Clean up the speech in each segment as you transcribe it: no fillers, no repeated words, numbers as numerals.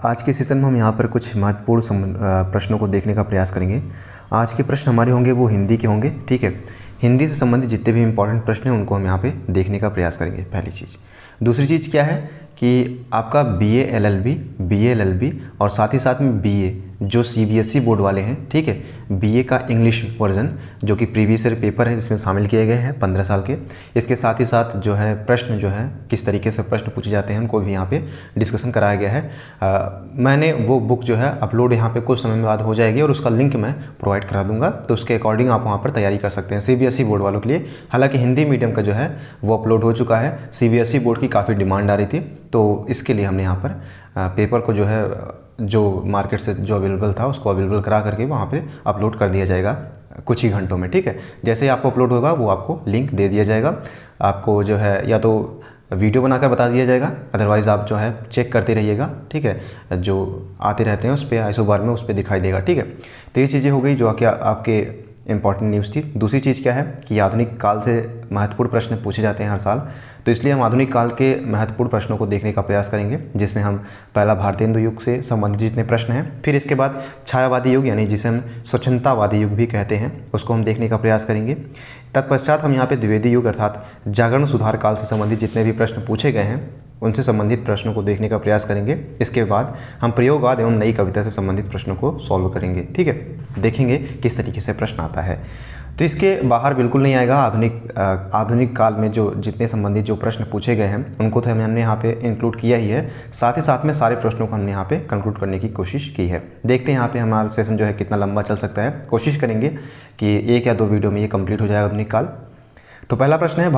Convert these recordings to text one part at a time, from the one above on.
आज के सेशन में हम यहाँ पर कुछ महत्वपूर्ण प्रश्नों को देखने का प्रयास करेंगे। आज के प्रश्न हमारे होंगे वो हिंदी के होंगे, ठीक है। हिंदी से संबंधित जितने भी इंपॉर्टेंट प्रश्न हैं उनको हम यहाँ पे देखने का प्रयास करेंगे, पहली चीज़। दूसरी चीज़ क्या है कि आपका BA LLB और साथ ही साथ में BA जो CBSE बोर्ड वाले हैं, ठीक है, BA का इंग्लिश वर्जन जो कि प्रीवियस ईयर पेपर है इसमें शामिल किए गए हैं 15 साल के। इसके साथ ही साथ जो है प्रश्न जो है किस तरीके से प्रश्न पूछे जाते हैं उनको भी यहाँ पे डिस्कशन कराया गया है। मैंने वो बुक जो है अपलोड यहाँ पे कुछ समय में बाद हो जाएगी और उसका लिंक मैं प्रोवाइड करा दूंगा, तो उसके अकॉर्डिंग आप वहाँ पर तैयारी कर सकते हैं CBSE बोर्ड वालों के लिए। हालाँकि हिंदी मीडियम का जो है वो अपलोड हो चुका है, CBSE बोर्ड की काफ़ी डिमांड आ रही थी, तो इसके लिए हमने यहाँ पर पेपर को जो है जो मार्केट से जो अवेलेबल था उसको अवेलेबल करा करके वहाँ पे अपलोड कर दिया जाएगा कुछ ही घंटों में, ठीक है। जैसे ही आपको अपलोड होगा वो आपको लिंक दे दिया जाएगा। आपको जो है या तो वीडियो बनाकर बता दिया जाएगा, अदरवाइज़ आप जो है चेक करते रहिएगा, ठीक है। जो आते रहते हैं उस पर आइसो बार में उस पर दिखाई देगा, ठीक है। तो ये चीज़ें हो गई जो क्या आपके इंपॉर्टेंट न्यूज़ थी। दूसरी चीज़ क्या है कि आधुनिक काल से महत्वपूर्ण प्रश्न पूछे जाते हैं हर साल, तो इसलिए हम आधुनिक काल के महत्वपूर्ण प्रश्नों को देखने का प्रयास करेंगे, जिसमें हम पहला भारतेंदु युग से संबंधित जितने प्रश्न हैं, फिर इसके बाद छायावादी युग यानी जिसे हम स्वच्छंदतावादी युग भी कहते हैं उसको हम देखने का प्रयास करेंगे। तत्पश्चात हम यहाँ पे द्विवेदी युग अर्थात जागरण सुधार काल से संबंधित जितने भी प्रश्न पूछे गए हैं उनसे संबंधित प्रश्नों को देखने का प्रयास करेंगे। इसके बाद हम प्रयोगवाद एवं नई कविता से संबंधित प्रश्नों को सॉल्व करेंगे, ठीक है। देखेंगे किस तरीके से प्रश्न आता है। तो इसके बाहर बिल्कुल नहीं आएगा। आधुनिक काल में जो जितने संबंधित जो प्रश्न पूछे गए हैं उनको तो हमने यहाँ पे इंक्लूड किया ही है, साथ ही साथ में सारे प्रश्नों को हमने यहाँ पे कंक्लूड करने की कोशिश की है। देखते हैं यहाँ पे हमारा सेशन जो है कितना लंबा चल सकता है। कोशिश करेंगे कि 1 या 2 वीडियो में ये कंप्लीट हो जाएगा आधुनिक काल। तो पहला प्रश्न है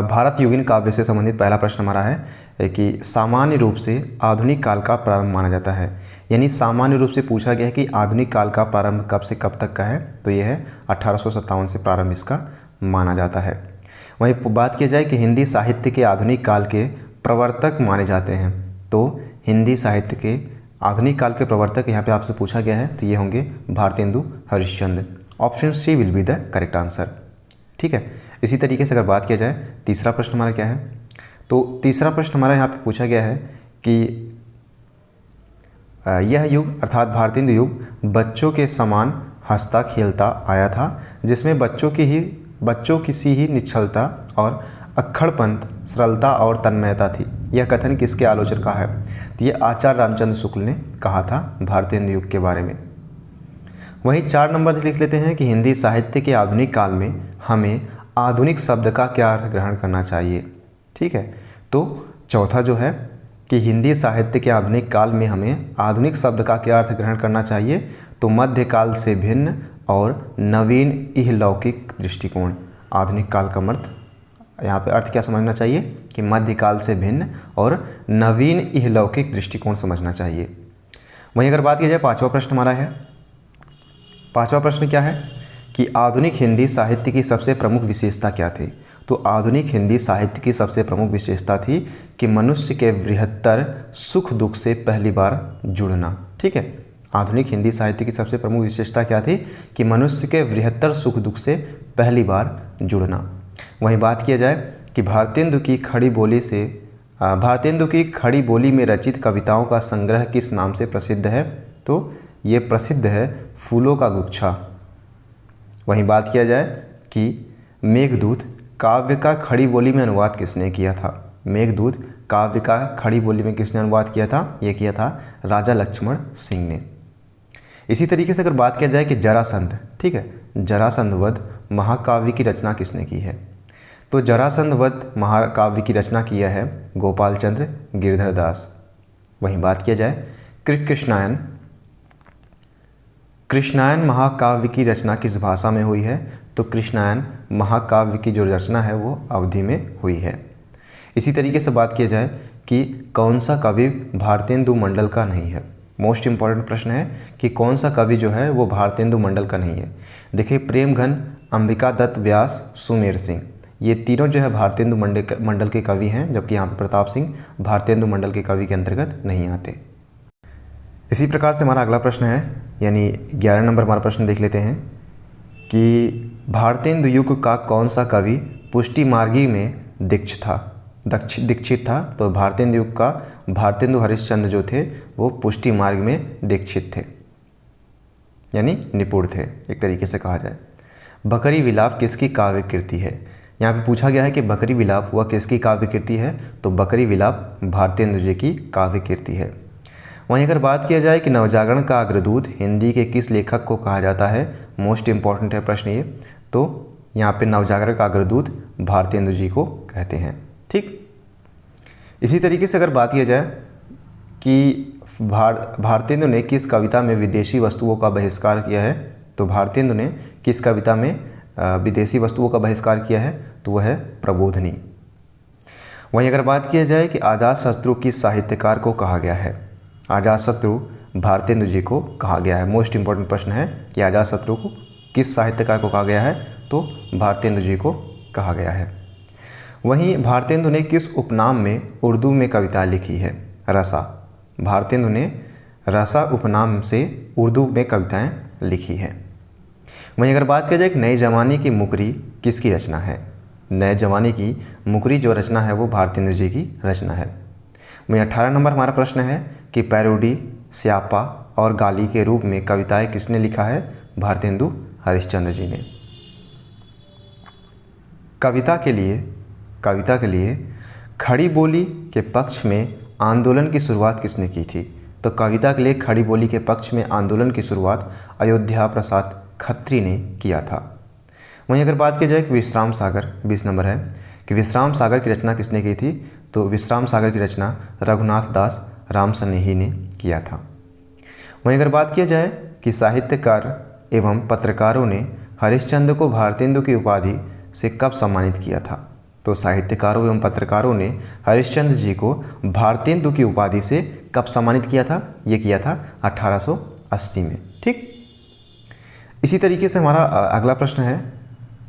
भारत युगीन काव्य से संबंधित पहला प्रश्न हमारा है कि सामान्य रूप से आधुनिक काल का प्रारंभ माना जाता है, यानी सामान्य रूप से पूछा गया है कि आधुनिक काल का प्रारंभ कब से कब तक का है, तो ये है 1857 से प्रारंभ इसका माना जाता है। वहीं बात की जाए कि हिंदी साहित्य के आधुनिक काल के प्रवर्तक माने जाते हैं, तो हिंदी साहित्य के आधुनिक काल के प्रवर्तक यहाँ पे आपसे पूछा गया है, तो ये होंगे Bharatendu Harishchandra. Option C will be the correct answer, ठीक है। इसी तरीके से अगर बात किया जाए तीसरा प्रश्न हमारा क्या है, तो तीसरा प्रश्न हमारा यहाँ पे पूछा गया है कि यह युग अर्थात भारतेंदु युग बच्चों के समान हंसता खेलता आया था, जिसमें बच्चों की सी ही निश्चलता और अक्खड़पन, सरलता और तन्मयता थी। यह कथन किसके आलोचक का है, तो ये आचार्य रामचंद्र शुक्ल ने कहा था भारतेंदु युग के बारे में। वहीं 4 नंबर लिख लेते हैं कि हिंदी साहित्य के आधुनिक काल में हमें आधुनिक शब्द का क्या अर्थ ग्रहण करना चाहिए, ठीक है। तो चौथा जो है कि हिंदी साहित्य के आधुनिक काल में हमें आधुनिक शब्द का क्या अर्थ ग्रहण करना चाहिए, तो मध्यकाल से भिन्न और नवीन इहलौकिक दृष्टिकोण। आधुनिक काल का अर्थ यहाँ पे अर्थ क्या समझना चाहिए कि मध्यकाल से भिन्न और नवीन इहलौकिक दृष्टिकोण समझना चाहिए। वहीं अगर बात की जाए पाँचवा प्रश्न हमारा है, पाँचवा प्रश्न क्या है कि आधुनिक हिंदी साहित्य की सबसे प्रमुख विशेषता क्या थी, तो आधुनिक हिंदी साहित्य की सबसे प्रमुख विशेषता थी कि मनुष्य के बृहत्तर सुख दुख से पहली बार जुड़ना, ठीक है। आधुनिक हिंदी साहित्य की सबसे प्रमुख विशेषता क्या थी कि मनुष्य के बृहत्तर सुख दुख से पहली बार जुड़ना। वहीं बात किया जाए कि भारतेंदु की खड़ी बोली में रचित कविताओं का संग्रह किस नाम से प्रसिद्ध है, तो ये प्रसिद्ध है फूलों का गुच्छा। वहीं बात किया जाए कि मेघदूत काव्य का खड़ी बोली में अनुवाद किसने किया था, मेघदूत काव्य का खड़ी बोली में किसने अनुवाद किया था, ये किया था राजा लक्ष्मण सिंह ने। इसी तरीके से अगर बात किया जाए कि जरासंध, ठीक है, जरासंध वध महाकाव्य की रचना किसने की है, तो जरासंध वध महाकाव्य की रचना किया है गोपाल चंद्र गिरधर दास। वहीं बात किया जाए कृष्णायन महाकाव्य की रचना किस भाषा में हुई है, तो कृष्णायन महाकाव्य की जो रचना है वो अवधी में हुई है। इसी तरीके से बात किया जाए कि कौन सा कवि भारतेंदु मंडल का नहीं है। मोस्ट इम्पॉर्टेंट प्रश्न है कि कौन सा कवि जो है वो भारतेंदु मंडल का नहीं है। देखिए प्रेमघन, अंबिका दत्त व्यास, सुमेर सिंह, ये तीनों जो है भारतेंदु मंडल के कवि हैं, जबकि यहाँ पर प्रताप सिंह भारतेंदु मंडल के कवि के अंतर्गत नहीं आते। इसी प्रकार से हमारा अगला प्रश्न है, यानी 11 नंबर हमारा प्रश्न देख लेते हैं कि भारतेंदु युग का कौन सा कवि पुष्टि मार्गी में दीक्ष था। दीक्षित था, तो भारतेंदु युग का भारतेंदु हरिश्चंद्र जो थे वो पुष्टि मार्ग में दीक्षित थे, यानी निपुण थे एक तरीके से कहा जाए। बकरी विलाप किसकी काव्य कृति है? यहाँ पे पूछा गया है कि बकरी विलाप वह किसकी काव्य कृति है, तो बकरी विलाप भारतेंदु जी की काव्य कृति है। वहीं अगर बात किया जाए कि नवजागरण का अग्रदूत हिंदी के किस लेखक को कहा जाता है, मोस्ट इम्पॉर्टेंट है प्रश्न ये, तो यहाँ पे नवजागरण का अग्रदूत भारतेंदु जी को कहते हैं। ठीक, इसी तरीके से अगर बात किया जाए कि भारतेंदु ने किस कविता में विदेशी वस्तुओं का बहिष्कार किया है, तो भारतेंदु ने किस कविता में विदेशी वस्तुओं का बहिष्कार किया है, तो वह है प्रबोधिनी। वहीं अगर बात किया जाए कि अजातशत्रु किस साहित्यकार को कहा गया है, अजातशत्रु भारतेंदु जी को कहा गया है। मोस्ट इम्पॉर्टेंट प्रश्न है कि अजातशत्रु को किस साहित्यकार को कहा गया है, तो भारतेंदु जी को कहा गया है। वहीं भारतेंदु ने किस उपनाम में उर्दू में कविता लिखी है, रसा। भारतेंदु ने रसा उपनाम से उर्दू में कविताएं लिखी हैं। वहीं अगर बात किया जाए कि नए जमाने की मुकरी किसकी रचना है, नए जमाने की मुकरी जो रचना है वो भारतेंदु जी की रचना है। वहीं 18 नंबर हमारा प्रश्न है कि पैरोडी, स्यापा और गाली के रूप में कविताएं किसने लिखा है, भारतेंदु हरिश्चंद्र जी ने। कविता के लिए खड़ी बोली के पक्ष में आंदोलन की शुरुआत किसने की थी, तो कविता के लिए खड़ी बोली के पक्ष में आंदोलन की शुरुआत अयोध्या प्रसाद खत्री ने किया था। वहीं अगर बात की जाए कि विश्राम सागर, 20 नंबर है कि विश्राम सागर की रचना किसने की थी, तो विश्राम सागर की रचना रघुनाथ दास रामसनेही ने किया था। वहीं अगर बात किया जाए कि साहित्यकार एवं पत्रकारों ने हरिश्चंद्र को भारतेंदु की उपाधि से कब सम्मानित किया था, तो साहित्यकारों एवं पत्रकारों ने हरिश्चंद्र जी को भारतेंदु की उपाधि से कब सम्मानित किया था, ये किया था 1880 में। ठीक, इसी तरीके से हमारा अगला प्रश्न है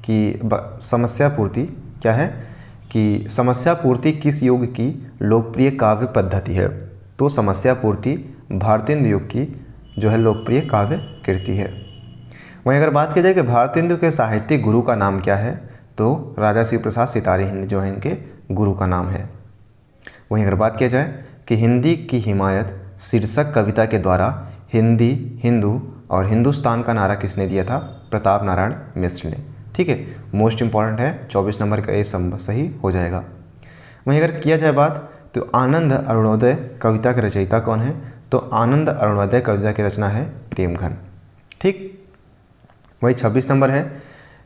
कि समस्या पूर्ति क्या है, कि समस्या पूर्ति किस युग की लोकप्रिय काव्य पद्धति है, तो समस्या पूर्ति भारतेंदु युग की जो है लोकप्रिय काव्य कृति है। वहीं अगर बात की जाए कि भारतेंदु के साहित्यिक गुरु का नाम क्या है, तो राजा शिव प्रसाद सितारे हिंद जो है इनके गुरु का नाम है। वहीं अगर बात किया जाए कि हिंदी की हिमायत शीर्षक कविता के द्वारा हिंदी, हिंदू और हिंदुस्तान का नारा किसने दिया था, प्रताप नारायण मिश्र ने। ठीक है, मोस्ट इम्पॉर्टेंट है, 24 नंबर का ये सही हो जाएगा। वहीं अगर किया जाए बात तो आनंद अरुणोदय कविता के रचयिता कौन है, तो आनंद अरुणोदय कविता की रचना है प्रेमघन। ठीक, वही 26 नंबर है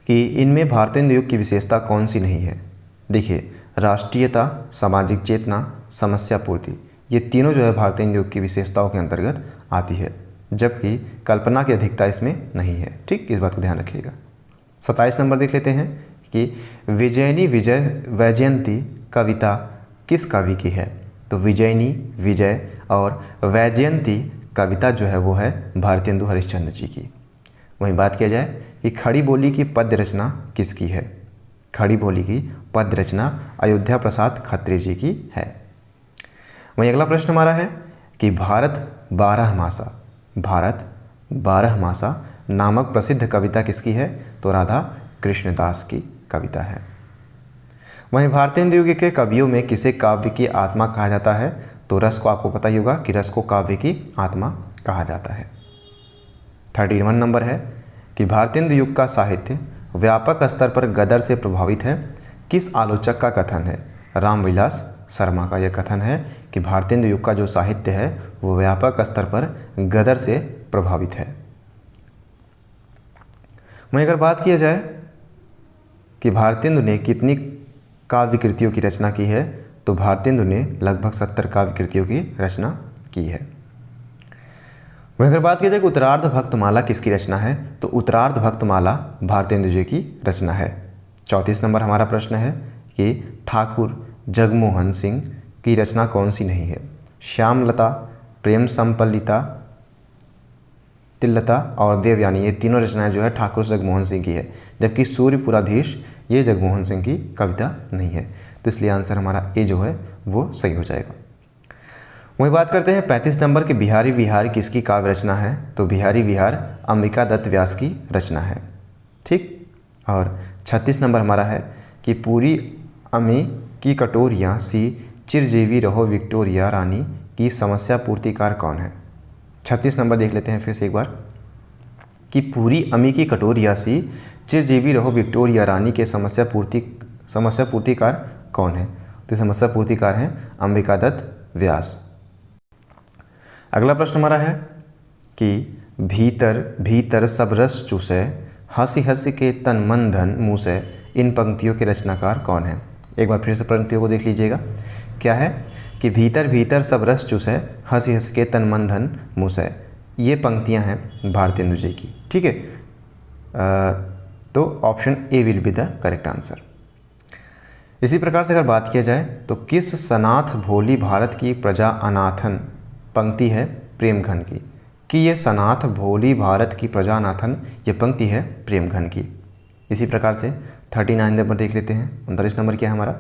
कि इनमें भारतेंदु युग की विशेषता कौन सी नहीं है। देखिए, राष्ट्रीयता, सामाजिक चेतना, समस्या पूर्ति, ये तीनों जो है भारतेंदु युग की विशेषताओं के अंतर्गत आती है, जबकि कल्पना की अधिकता इसमें नहीं है। ठीक, इस बात को ध्यान रखिएगा। 27 नंबर देख लेते हैं कि विजयनी वैजयंती कविता किस कवि की है, तो विजयनी, विजय और वैजयंती कविता जो है वो है भारतेंदु हरिश्चंद्र जी की। वहीं बात किया जाए कि खड़ी बोली की पद्य रचना किसकी है, खड़ी बोली की पद्य रचना अयोध्या प्रसाद खत्री जी की है। वहीं अगला प्रश्न हमारा है कि भारत बारह मासा नामक प्रसिद्ध कविता किसकी है, तो राधा कृष्णदास की कविता है। वहीं भारतेंदु युग के कवियों में किसे काव्य की आत्मा कहा जाता है, तो रस को आपको पता ही होगा कि रस को काव्य की आत्मा कहा जाता है। 31 नंबर है कि भारतेंदु युग का साहित्य व्यापक स्तर पर गदर से प्रभावित है, किस आलोचक का कथन है, रामविलास शर्मा का यह कथन है कि भारतेंदु युग का जो साहित्य है वो व्यापक स्तर पर गदर से प्रभावित है। वहीं अगर बात किया जाए कि भारतेंदु ने कितनी काव्य कृतियों की रचना की है, तो भारतेंदु ने लगभग 70 काव्य कृतियों की रचना की है। वहीं अगर बात की जाए कि उत्तरार्ध भक्तमाला किसकी रचना है, तो उत्तरार्ध भक्तमाला भारतेंदु जी की रचना है। 34 नंबर हमारा प्रश्न है कि ठाकुर जगमोहन सिंह की रचना कौन सी नहीं है, श्यामलता, प्रेम संपल्लिता, तिल्लता और देवयानी, ये तीनों रचनाएं जो है ठाकुर जगमोहन सिंह की है, जबकि सूर्यपुराधीश ये जगमोहन सिंह की कविता नहीं है। तो इसलिए आंसर हमारा ए जो है वो सही हो जाएगा। वही बात करते हैं 35 नंबर के बिहारी विहार किसकी काव्य रचना है, तो बिहारी विहार अंबिका दत्त व्यास की रचना है। ठीक, और 36 नंबर हमारा है कि पूरी अमी की कटोरियाँ सी चिरजीवी रहो विक्टोरिया रानी की समस्या पूर्तिकार कौन है। 36 नंबर देख लेते हैं फिर से एक बार कि पूरी अमी की कटोरिया सी चिरजीवी रहो विक्टोरिया रानी के समस्या पूर्तिकार कौन है। तो समस्या पूर्तिकार हैं अंबिका दत्त व्यास। अगला प्रश्न हमारा है कि भीतर भीतर सब रस चूसे हंसी हंसी के तन मन धन मुँह से इन पंक्तियों के रचनाकार कौन है। एक बार फिर से पंक्तियों को देख लीजिएगा। क्या है कि भीतर भीतर सब रस चूसे हंसी हंसी के तन मन धन मुँह से, ये पंक्तियां हैं भारतेंदु जी की। ठीक है, तो option A will be the correct answer. इसी प्रकार से अगर बात किया जाए तो किस सनाथ भोली भारत की प्रजा अनाथन पंक्ति है प्रेमघन की, कि ये सनाथ भोली भारत की प्रजा अनाथन ये पंक्ति है प्रेमघन की। इसी प्रकार से 39 नंबर देख लेते हैं। 39 नंबर क्या है हमारा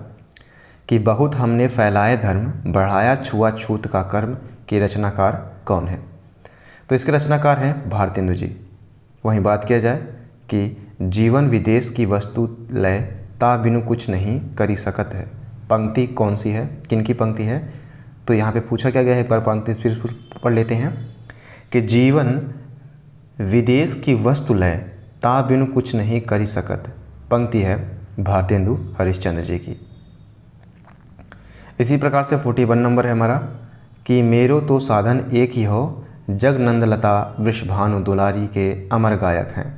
कि बहुत हमने फैलाए धर्म बढ़ाया छुआछूत का कर्म के रचनाकार कौन है। तो इसके रचनाकार हैं भारतेंदु जी। वहीं बात किया जाए कि जीवन विदेश की वस्तु लय ता बिनु कुछ नहीं करी सकत है, पंक्ति कौन सी है, किन की पंक्ति है। तो यहाँ पे पूछा क्या गया है, एक बार पंक्ति फिर पढ़ लेते हैं कि जीवन विदेश की वस्तु लय ता बिनु कुछ नहीं करी सकत, पंक्ति है भारतेंदु हरिश्चंद्र जी की। इसी प्रकार से 41 नंबर है हमारा कि मेरो तो साधन एक ही हो जग नंदलता वृषभानु दुलारी के अमर गायक हैं।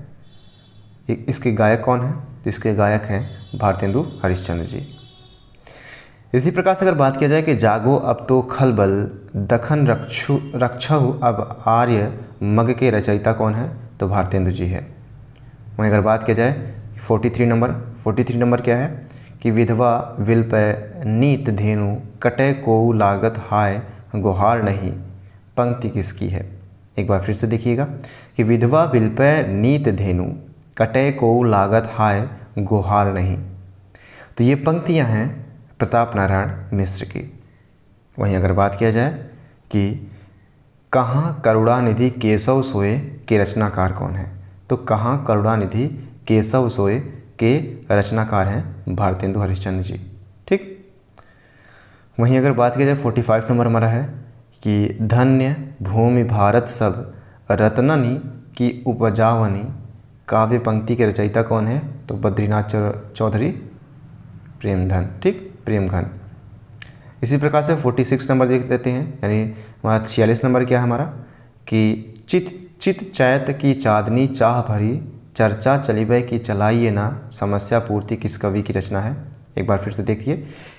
इसके गायक कौन हैं, तो इसके गायक हैं भारतेंदु हरिश्चंद्र जी। इसी प्रकार से अगर बात किया जाए कि जागो अब तो खलबल दखन रक्षु अब आर्य मग के रचयिता कौन है, तो भारतेंदु जी है। वहीं अगर बात किया जाए 43 नंबर क्या है कि विधवा विल्प नीत धेनु कटे को लागत हाय गुहार नहीं, पंक्ति किसकी है। एक बार फिर से देखिएगा कि विधवा विल्प नीत धेनु कटे को लागत हाय गुहार नहीं, तो ये पंक्तियां हैं प्रताप नारायण मिश्र की। वहीं अगर बात किया जाए कि कहाँ करुणानिधि केशव सोए के रचनाकार कौन है, तो कहाँ करुणानिधि केशव सोए के रचनाकार हैं भारतेंदु हरिश्चंद्र जी। ठीक, वहीं अगर बात किया जाए 45 नंबर हमारा है कि धन्य भूमि भारत सब रत्ननी की उपजावनी काव्य पंक्ति के रचयिता कौन है, तो बद्रीनाथ चौधरी प्रेमधन। ठीक, प्रेमघन। इसी प्रकार से 46 नंबर देख देते हैं, यानी हमारा 46 नंबर क्या है हमारा कि चित चैत की चांदनी चाह भरी चर्चा चलिबे की चलाइए ना, समस्या पूर्ति किस कवि की रचना है। एक बार फिर से देखिए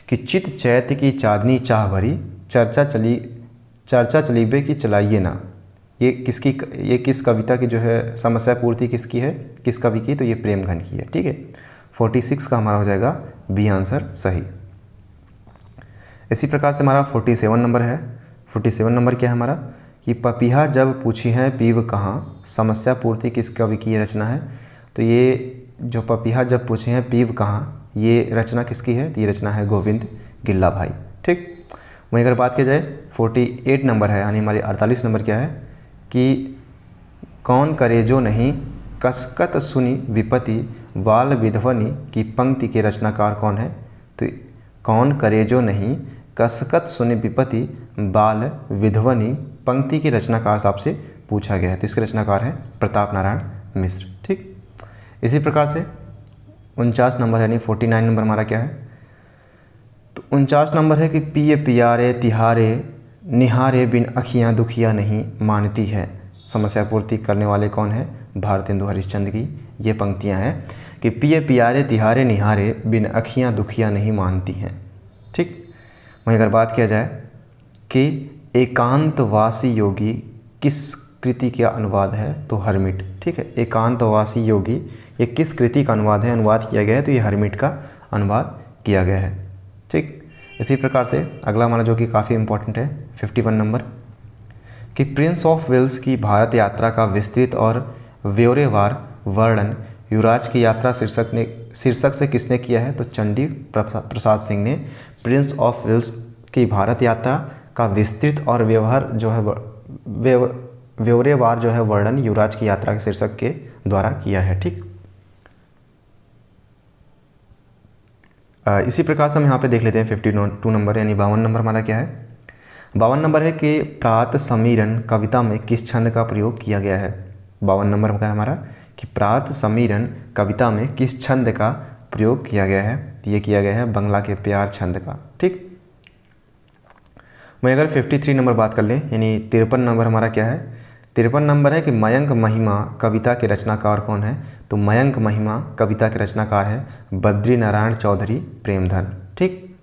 कि चित चैत की चांदनी चाह भरी चर्चा चलिबे की चलाइए ना, ये किस कविता की जो है समस्या पूर्ति किसकी है, किस कवि की, तो ये प्रेमघन की है। ठीक है, 46 का हमारा हो जाएगा बी आंसर सही। इसी प्रकार से हमारा 47 नंबर है। 47 नंबर क्या है हमारा कि पपीहा जब पूछी है पीव कहाँ, समस्या पूर्ति किस कवि की ये रचना है। तो ये जो पपीहा जब पूछे हैं पीव कहाँ, ये रचना किसकी है, तो ये रचना है गोविंद गिल्ला भाई। ठीक, वहीं अगर बात की जाए 48 नंबर है, यानी हमारी 48 नंबर क्या है कि कौन करे जो नहीं कसकत सुनी विपति वाल विधवनी की पंक्ति के रचनाकार कौन है। तो कौन करे जो नहीं कसकत सुनी विपति बाल विधवनी पंक्ति के रचनाकार साहब से पूछा गया है, तो इसके रचनाकार है प्रताप नारायण मिश्र। ठीक, इसी प्रकार से 49 नंबर यानी 49 नंबर हमारा क्या है, तो 49 नंबर है कि पिए पियारे तिहारे निहारे बिन अखियाँ दुखिया नहीं मानती है, समस्या पूर्ति करने वाले कौन है, भारतेंदु हरिश्चंद्र की ये पंक्तियां हैं कि पिए पियारे तिहारे निहारे बिन अखियाँ दुखिया नहीं मानती हैं। ठीक, वहीं अगर बात किया जाए कि एकांतवासी योगी किस कृति का अनुवाद है, तो हरमिट। ठीक है, एकांतवासी योगी ये किस कृति का अनुवाद है, अनुवाद किया गया है, तो ये हरमिट का अनुवाद किया गया है। ठीक, इसी प्रकार से अगला हमारा जो कि काफ़ी इंपॉर्टेंट है 51 नंबर कि प्रिंस ऑफ वेल्स की भारत यात्रा का विस्तृत और ब्यौरेवार वर्णन युवराज की यात्रा शीर्षक से किसने किया है, तो चंडी प्रसाद सिंह ने प्रिंस ऑफ वेल्स की भारत यात्रा का विस्तृत और व्यवहार जो है ब्यौरेवार जो है वर्णन युवराज की यात्रा के शीर्षक के द्वारा किया है। ठीक, इसी प्रकार से हम यहाँ पे देख लेते हैं 52 नंबर, यानी 52 नंबर हमारा क्या है। 52 नंबर है कि प्रात समीरन कविता में किस छंद का प्रयोग किया गया है। 52 नंबर का हमारा कि प्रात समीरन कविता में किस छंद का प्रयोग किया गया है। तो ये किया गया है बंगला के प्यार छंद का। ठीक, वहीं अगर 53 नंबर बात कर लें, यानी 53 नंबर हमारा क्या है। 53 नंबर है कि मयंक महिमा कविता के रचनाकार कौन है। तो मयंक महिमा कविता के रचनाकार है बद्री नारायण चौधरी प्रेमधन। ठीक,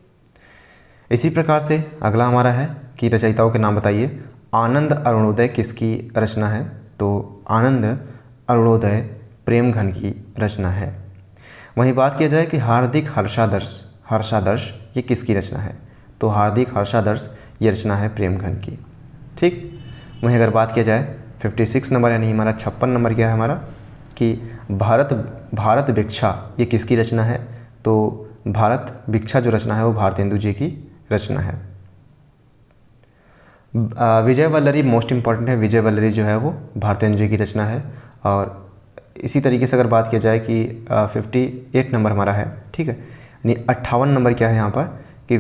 इसी प्रकार से अगला हमारा है कि रचयिताओं के नाम बताइए। आनंद अरुणोदय किसकी रचना है। तो आनंद अरुणोदय प्रेमघन की रचना है। वहीं बात किया जाए कि हार्दिक हर्षादर्श ये किसकी रचना है। तो हार्दिक हर्षादर्श ये रचना है प्रेमघन की। ठीक, वहीं अगर बात किया जाए 56 नंबर, यानी हमारा 56 नंबर क्या है हमारा कि भारत भिक्षा ये किसकी रचना है। तो भारत भिक्षा जो रचना है वो भारतेंदु जी की रचना है। विजय वल्लरी मोस्ट इंपॉर्टेंट है, विजय वल्लरी जो है वो भारतेंदु जी की रचना है। और इसी तरीके से अगर बात किया जाए कि 58 नंबर हमारा है। ठीक है, यानी 58 नंबर क्या है यहाँ पर कि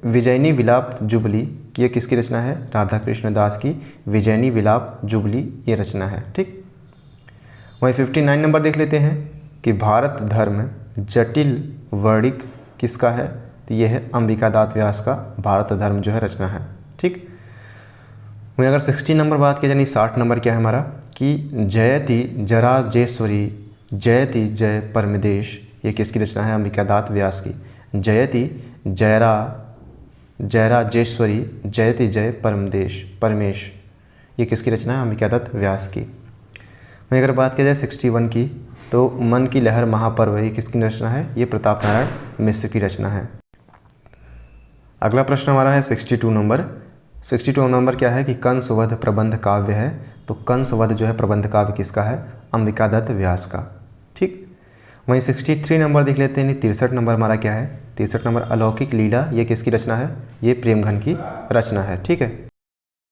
विजयनी विलाप जुबली ये किसकी रचना है। राधा कृष्ण दास की विजयनी विलाप जुबली ये रचना है। ठीक, वहीं 59 नंबर देख लेते हैं कि भारत धर्म जटिल वर्णिक किसका है। तो ये है अंबिका दास व्यास का भारत धर्म जो है रचना है। ठीक, वहीं अगर 60 नंबर बात की यानी 60 नंबर क्या है हमारा कि जयति जराजेश्वरी जयति जय परमदेश ये किसकी रचना है। अंबिका दास व्यास की जयति जयराजेश्वरी जयति जय परमेश ये किसकी रचना है। अंबिका दत्त व्यास की। वहीं अगर बात की जाए 61 की तो मन की लहर महापर्व ये किसकी रचना है। ये प्रताप नारायण मिश्र की रचना है। अगला प्रश्न हमारा है 62 नंबर। 62 नंबर क्या है कि कंसवध प्रबंध काव्य है। तो कंसवध जो है प्रबंध काव्य किसका है। अंबिका दत्त व्यास का। ठीक, वहीं 63 नंबर देख लेते हैं। 63 नंबर हमारा क्या है। 63 नंबर अलौकिक लीला ये किसकी रचना है। ये प्रेमघन की रचना है। ठीक है,